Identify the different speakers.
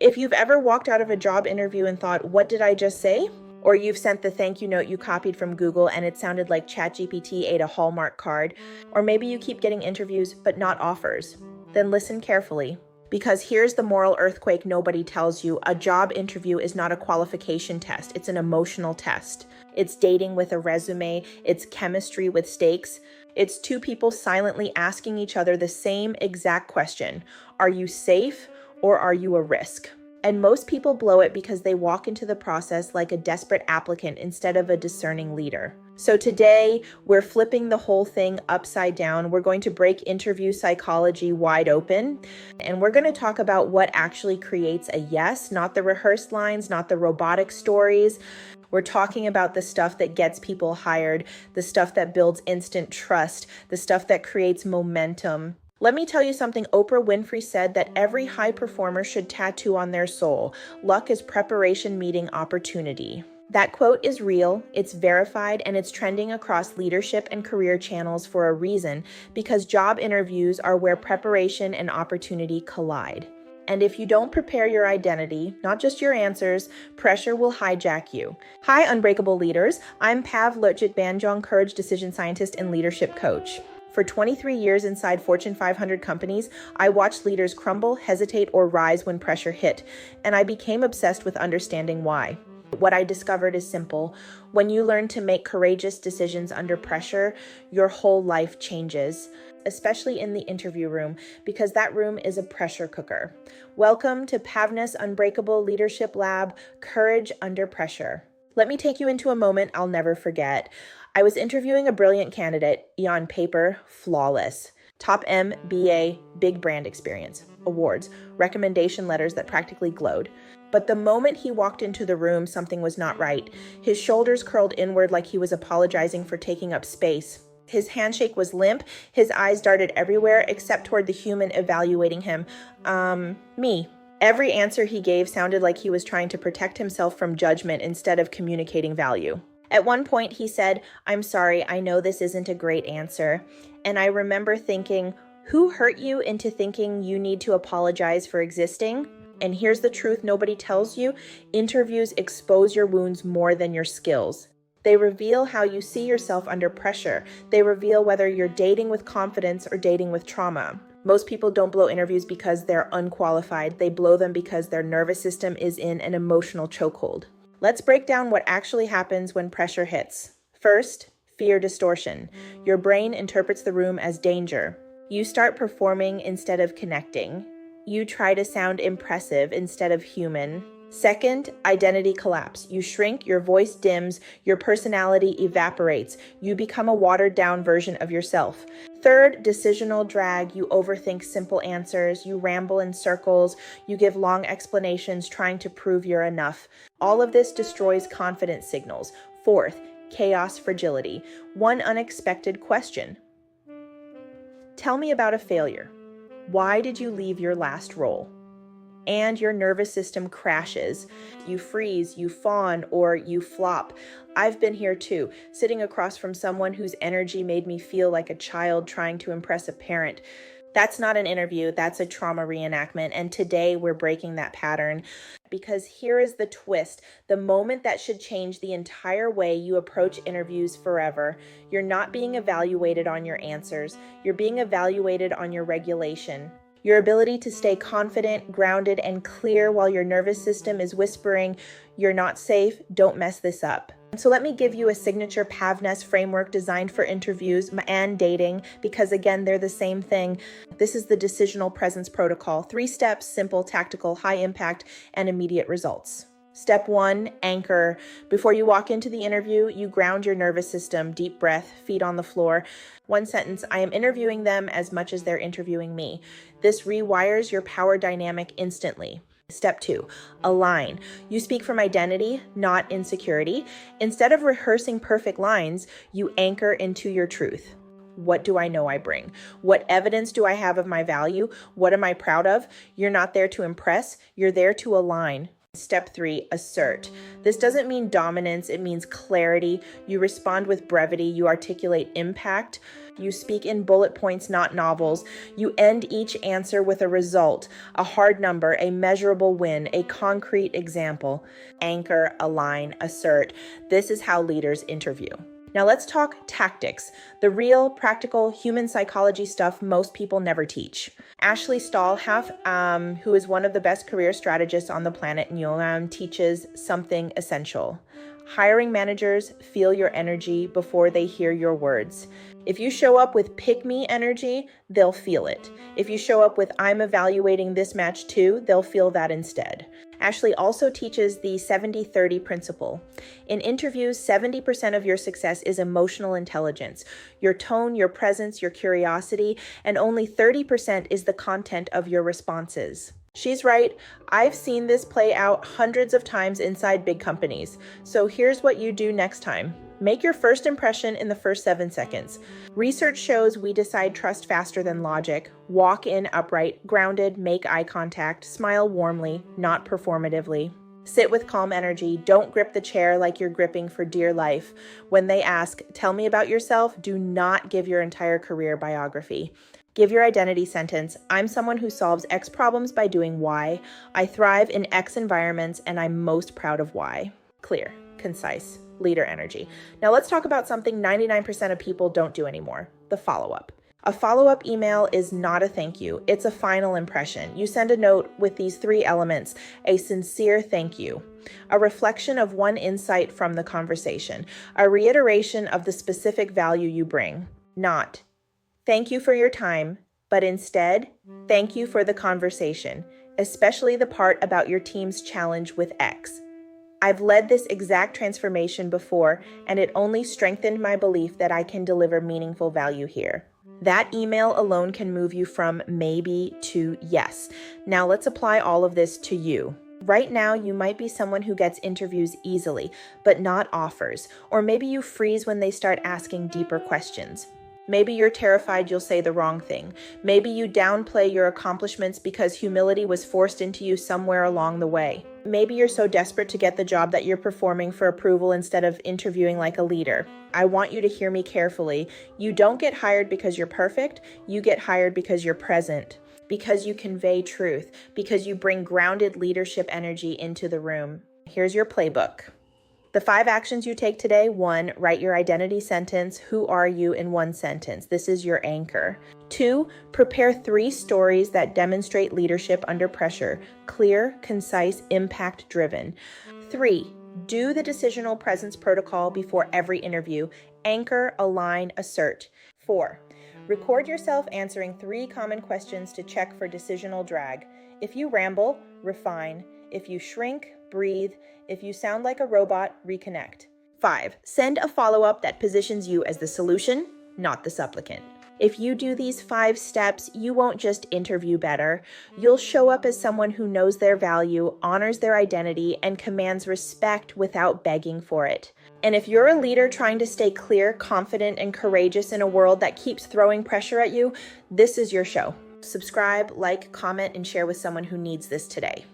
Speaker 1: If you've ever walked out of a job interview and thought, what did I just say? Or you've sent the thank you note you copied from Google and it sounded like ChatGPT ate a Hallmark card, or maybe you keep getting interviews but not offers, then listen carefully. Because here's the moral earthquake nobody tells you. A job interview is not a qualification test. It's an emotional test. It's dating with a resume. It's chemistry with stakes. It's two people silently asking each other the same exact question. Are you safe or are you a risk? And most people blow it because they walk into the process like a desperate applicant instead of a discerning leader. So today, we're flipping the whole thing upside down. We're going to break interview psychology wide open, and we're going to talk about what actually creates a yes, not the rehearsed lines, not the robotic stories. We're talking about the stuff that gets people hired, the stuff that builds instant trust, the stuff that creates momentum. Let me tell you something Oprah Winfrey said that every high performer should tattoo on their soul. Luck is preparation meeting opportunity. That quote is real, it's verified, and it's trending across leadership and career channels for a reason, because job interviews are where preparation and opportunity collide. And if you don't prepare your identity, not just your answers, pressure will hijack you. Hi, Unbreakable leaders. I'm PAVNESS, Courage Decision Scientist and Leadership Coach. For 23 years inside Fortune 500 companies, I watched leaders crumble, hesitate, or rise when pressure hit, and I became obsessed with understanding why. What I discovered is simple. When you learn to make courageous decisions under pressure, your whole life changes, especially in the interview room, because that room is a pressure cooker. Welcome to PAVNESS Unbreakable Leadership Lab, Courage Under Pressure. Let me take you into a moment I'll never forget. I was interviewing a brilliant candidate, on paper, flawless. Top MBA, big brand experience, awards, recommendation letters that practically glowed. But the moment he walked into the room, something was not right. His shoulders curled inward like he was apologizing for taking up space. His handshake was limp. His eyes darted everywhere except toward the human evaluating him. Me. Every answer he gave sounded like he was trying to protect himself from judgment instead of communicating value. At one point, he said, "I'm sorry, I know this isn't a great answer." And I remember thinking, who hurt you into thinking you need to apologize for existing? And here's the truth nobody tells you. Interviews expose your wounds more than your skills. They reveal how you see yourself under pressure. They reveal whether you're dating with confidence or dating with trauma. Most people don't blow interviews because they're unqualified. They blow them because their nervous system is in an emotional chokehold. Let's break down what actually happens when pressure hits. First, fear distortion. Your brain interprets the room as danger. You start performing instead of connecting. You try to sound impressive instead of human. Second, identity collapse. You shrink, your voice dims, your personality evaporates. You become a watered-down version of yourself. Third, decisional drag. You overthink simple answers. You ramble in circles. You give long explanations trying to prove you're enough. All of this destroys confidence signals. Fourth, chaos fragility. One unexpected question. Tell me about a failure. Why did you leave your last role? And your nervous system crashes. You freeze, you fawn, or you flop. I've been here too, sitting across from someone whose energy made me feel like a child trying to impress a parent. That's not an interview, that's a trauma reenactment, and today we're breaking that pattern. Because here is the twist, the moment that should change the entire way you approach interviews forever. You're not being evaluated on your answers, you're being evaluated on your regulation. Your ability to stay confident, grounded, and clear while your nervous system is whispering, "You're not safe, don't mess this up." So let me give you a signature PAVNESS framework designed for interviews and dating, because again, they're the same thing. This is the decisional presence protocol. 3 steps, simple, tactical, high impact, and immediate results. Step 1, anchor. Before you walk into the interview, you ground your nervous system, deep breath, feet on the floor. 1 sentence, I am interviewing them as much as they're interviewing me. This rewires your power dynamic instantly. Step 2, align. You speak from identity, not insecurity. Instead of rehearsing perfect lines, you anchor into your truth. What do I know I bring? What evidence do I have of my value? What am I proud of? You're not there to impress, you're there to align. Step 3, assert. This doesn't mean dominance, it means clarity. You respond with brevity, you articulate impact, you speak in bullet points, not novels. You end each answer with a result, a hard number, a measurable win, a concrete example. Anchor, align, assert. This is how leaders interview. Now let's talk tactics, the real, practical, human psychology stuff most people never teach. Ashley Stahlhalf, who is one of the best career strategists on the planet, teaches something essential. Hiring managers feel your energy before they hear your words. If you show up with pick me energy, they'll feel it. If you show up with I'm evaluating this match too, they'll feel that instead. Ashley also teaches the 70-30 principle. In interviews, 70% of your success is emotional intelligence, your tone, your presence, your curiosity, and only 30% is the content of your responses. She's right. I've seen this play out hundreds of times inside big companies. So here's what you do next time. Make your first impression in the first 7 seconds. Research shows we decide trust faster than logic. Walk in upright, grounded, make eye contact, smile warmly, not performatively. Sit with calm energy. Don't grip the chair like you're gripping for dear life. When they ask, tell me about yourself, do not give your entire career biography. Give your identity sentence. I'm someone who solves X problems by doing Y. I thrive in X environments, and I'm most proud of Y. Clear, concise, leader energy. Now let's talk about something 99% of people don't do anymore, the follow-up. A follow-up email is not a thank you. It's a final impression. You send a note with these 3 elements: a sincere thank you, a reflection of one insight from the conversation, a reiteration of the specific value you bring, not thank you for your time, but instead, thank you for the conversation, especially the part about your team's challenge with X. I've led this exact transformation before, and it only strengthened my belief that I can deliver meaningful value here. That email alone can move you from maybe to yes. Now let's apply all of this to you. Right now, you might be someone who gets interviews easily, but not offers. Or maybe you freeze when they start asking deeper questions. Maybe you're terrified you'll say the wrong thing. Maybe you downplay your accomplishments because humility was forced into you somewhere along the way. Maybe you're so desperate to get the job that you're performing for approval instead of interviewing like a leader. I want you to hear me carefully. You don't get hired because you're perfect. You get hired because you're present, because you convey truth, because you bring grounded leadership energy into the room. Here's your playbook. The 5 actions you take today: 1, write your identity sentence. Who are you in 1 sentence? This is your anchor. 2, prepare 3 stories that demonstrate leadership under pressure. Clear, concise, impact-driven. 3, do the decisional presence protocol before every interview. Anchor, align, assert. 4, record yourself answering 3 common questions to check for decisional drag. If you ramble, refine. If you shrink, breathe. If you sound like a robot, reconnect. 5, send a follow-up that positions you as the solution, not the supplicant. If you do these 5 steps, you won't just interview better. You'll show up as someone who knows their value, honors their identity, and commands respect without begging for it. And if you're a leader trying to stay clear, confident, and courageous in a world that keeps throwing pressure at you, this is your show. Subscribe, like, comment, and share with someone who needs this today.